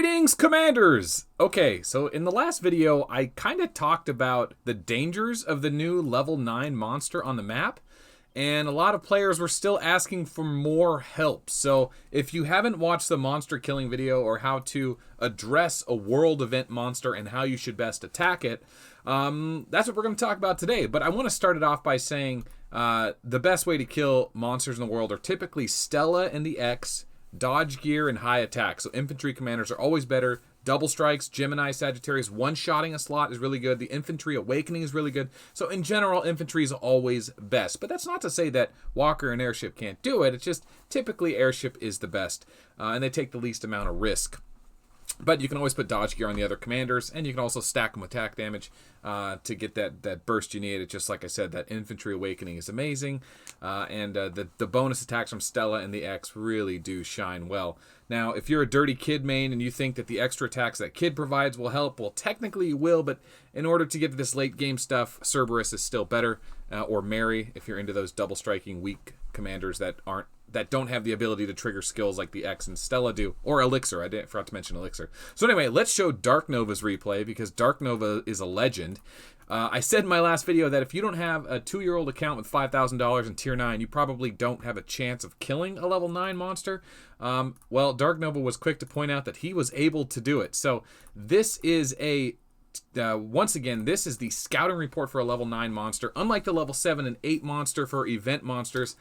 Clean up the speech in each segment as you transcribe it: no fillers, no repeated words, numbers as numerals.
Greetings, Commanders! Okay, so in the last video, I kind of talked about the dangers of the new level 9 monster on the map, and a lot of players were still asking for more help. So if you haven't watched the monster killing video or how to address a world event monster and how you should best attack it, that's what we're going to talk about today. But I want to start it off by saying the best way to kill monsters in the world are typically Stella and the X, dodge gear, and high attack. So infantry commanders are always better. Double strikes, Gemini, Sagittarius, one-shotting a slot is really good. The infantry awakening is really good. So in general, infantry is always best. But that's not to say that Walker and airship can't do it. It's just typically airship is the best. And they take the least amount of risk. But you can always put dodge gear on the other commanders, and you can also stack them with attack damage to get that burst you need. It's just like I said, that infantry awakening is amazing, and the bonus attacks from Stella and the X really do shine well. Now, if you're a dirty Kid main and you think that the extra attacks that Kid provides will help, well, technically you will, but in order to get to this late game stuff, Cerberus is still better, or Mary if you're into those double striking weak commanders that don't have the ability to trigger skills like the X and Stella do, or Elixir. I forgot to mention Elixir. So anyway, let's show Dark Nova's replay because Dark Nova is a legend. I said in my last video that if you don't have a 2-year-old account with $5,000 in tier 9, you probably don't have a chance of killing a level 9 monster. Well, Dark Nova was quick to point out that he was able to do it. So this is once again, this is the scouting report for a level 9 monster. Unlike the level 7 and 8 monster for event monsters,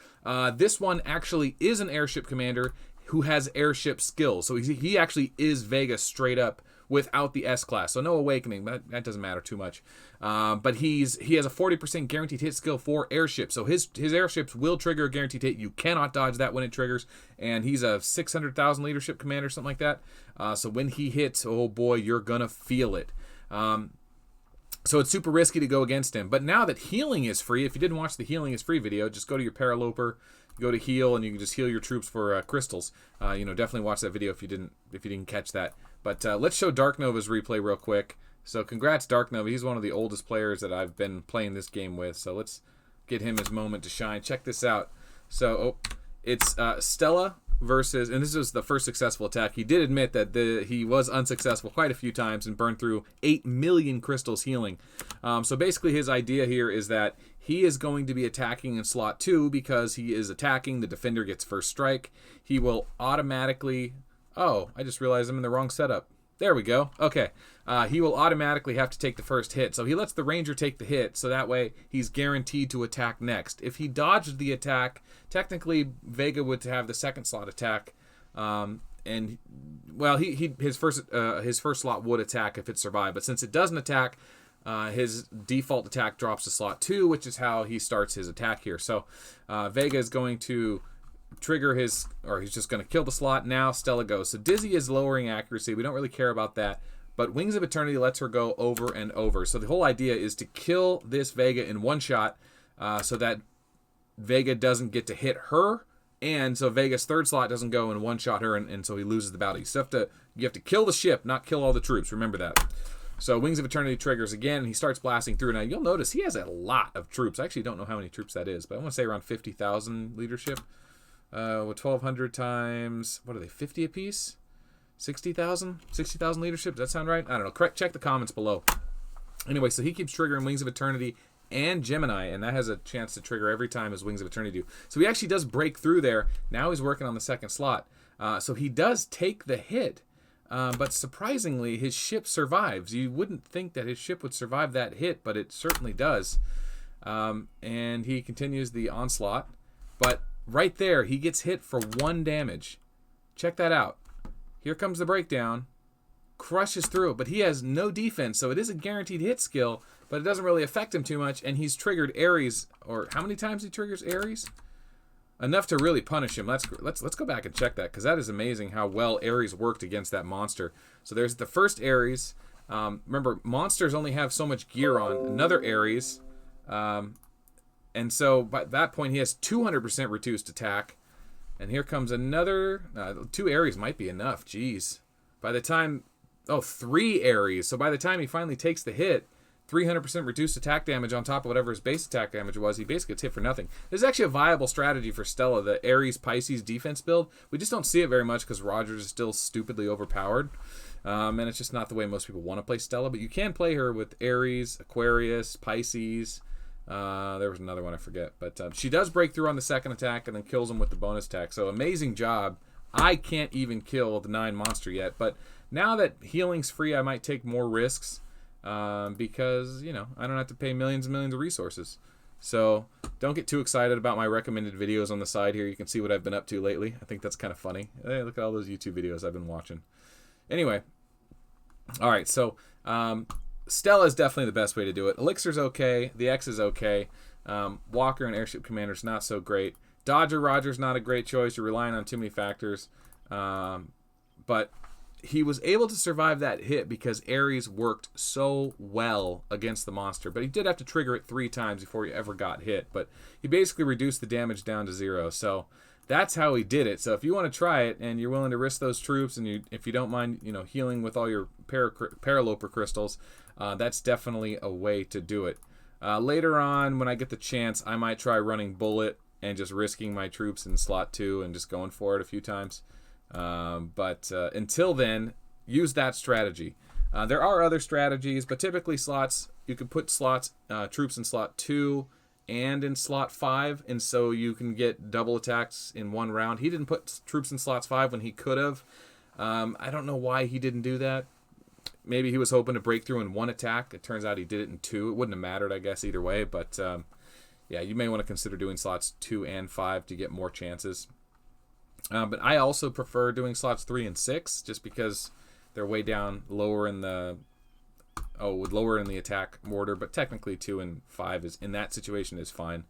this one actually is an airship commander who has airship skills. So he actually is Vega straight up without the S-class. So no awakening, but that doesn't matter too much. But he has a 40% guaranteed hit skill for airships. So his airships will trigger a guaranteed hit. You cannot dodge that when it triggers. And he's a 600,000 leadership commander, something like that. So when he hits, oh boy, you're going to feel it. So it's super risky to go against him. But now that healing is free, if you didn't watch the healing is free video, just go to your Paraloper, go to heal, and you can just heal your troops for crystals. Definitely watch that video if you didn't catch that. But let's show Dark Nova's replay real quick. So congrats, Dark Nova. He's one of the oldest players that I've been playing this game with. So let's get him his moment to shine. Check this out. So it's Stella versus, and this was the first successful attack. He did admit that he was unsuccessful quite a few times and burned through 8 million crystals healing. So basically his idea here is that he is going to be attacking in slot 2 because he is attacking. The defender gets first strike. He will automatically... Oh, I just realized I'm in the wrong setup. There we go. Okay. He will automatically have to take the first hit. So he lets the ranger take the hit, so that way he's guaranteed to attack next. If he dodged the attack, technically Vega would have the second slot attack. And well, his first slot would attack if it survived, but since it doesn't attack, his default attack drops to slot 2, which is how he starts his attack here. So Vega is going to trigger he's just going to kill the slot. Now Stella goes. So Dizzy is lowering accuracy. We don't really care about that. But Wings of Eternity lets her go over and over. So the whole idea is to kill this Vega in one shot so that Vega doesn't get to hit her. And so Vega's third slot doesn't go and one-shot her, and so he loses the battle. You have to kill the ship, not kill all the troops. Remember that. So Wings of Eternity triggers again, and he starts blasting through. Now, you'll notice he has a lot of troops. I actually don't know how many troops that is, but I want to say around 50,000 leadership. With 1,200 times, what are they, 50 apiece? 60,000 leadership? Does that sound right? I don't know. Check the comments below. Anyway, so he keeps triggering Wings of Eternity and Gemini, and that has a chance to trigger every time as Wings of Eternity do. So he actually does break through there. Now he's working on the second slot. So he does take the hit, but surprisingly, his ship survives. You wouldn't think that his ship would survive that hit, but it certainly does. And he continues the onslaught, but right there, he gets hit for 1 damage. Check that out. Here comes the breakdown. Crushes through it, but he has no defense, so it is a guaranteed hit skill, but it doesn't really affect him too much, and he's triggered Ares, or how many times he triggers Ares? Enough to really punish him. Let's go back and check that, because that is amazing how well Ares worked against that monster. So there's the first Ares. Remember, monsters only have so much gear on. Another Ares. And so by that point, he has 200% reduced attack. And here comes another... 2 Ares might be enough. Jeez. By the time... Oh, 3 Ares. So by the time he finally takes the hit, 300% reduced attack damage on top of whatever his base attack damage was. He basically gets hit for nothing. This is actually a viable strategy for Stella, the Ares Pisces defense build. We just don't see it very much because Rogers is still stupidly overpowered. And it's just not the way most people want to play Stella. But you can play her with Ares, Aquarius, Pisces. There was another one I forget. But she does break through on the second attack and then kills him with the bonus attack. So amazing job. I can't even kill the 9 monster yet. But now that healing's free, I might take more risks. Because, you know, I don't have to pay millions and millions of resources. So don't get too excited about my recommended videos on the side here. You can see what I've been up to lately. I think that's kind of funny. Hey, look at all those YouTube videos I've been watching. Anyway, all right, so Stella is definitely the best way to do it. Elixir's okay. The X is okay. Walker and Airship Commander's not so great. Dodger Roger's not a great choice. You're relying on too many factors. But he was able to survive that hit because Ares worked so well against the monster. But he did have to trigger it 3 times before he ever got hit. But he basically reduced the damage down to 0. So that's how he did it. So if you want to try it and you're willing to risk those troops, and if you don't mind, you know, healing with all your Paraloper crystals, that's definitely a way to do it. Later on, when I get the chance, I might try running Bullet and just risking my troops in slot 2 and just going for it a few times. But until then, use that strategy. There are other strategies, but typically slots, you can put troops in slot 2 and in slot 5, and so you can get double attacks in one round. He didn't put troops in slots 5 when he could have. I don't know why he didn't do that. Maybe he was hoping to break through in 1 attack. It turns out he did it in 2. It wouldn't have mattered, I guess, either way. But yeah, you may want to consider doing slots 2 and 5 to get more chances. But I also prefer doing slots 3 and 6 just because they're way down lower in the attack order, but technically 2 and 5 is in that situation is fine.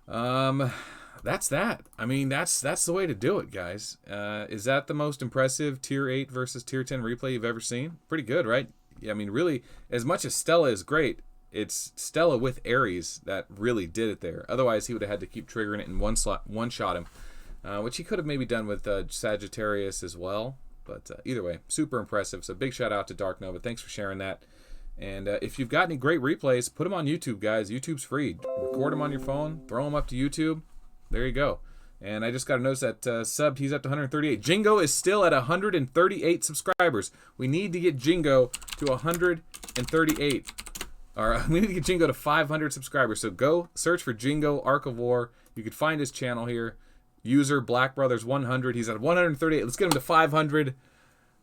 That's that. I mean, that's the way to do it, guys. Is that the most impressive tier 8 versus tier 10 replay you've ever seen? Pretty good, right? I mean, really, as much as Stella is great, it's Stella with Ares that really did it there. Otherwise, he would have had to keep triggering it in one shot him, which he could have maybe done with Sagittarius as well. But either way, super impressive. So big shout out to Dark Nova. Thanks for sharing that. And if you've got any great replays, put them on YouTube, guys. YouTube's free. Record them on your phone. Throw them up to YouTube. There you go. And I just got to notice that subbed, he's up to 138. Jingo is still at 138 subscribers. We need to get Jingo to 138. Or we need to get Jingo to 500 subscribers. So go search for Jingo Arc of War. You can find his channel here. User Black Brothers 100. He's at 138. Let's get him to 500.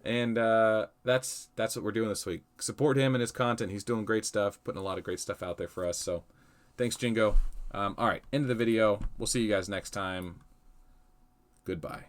And that's what we're doing this week. Support him and his content. He's doing great stuff, putting a lot of great stuff out there for us. So thanks, Jingo. All right, end of the video. We'll see you guys next time. Goodbye.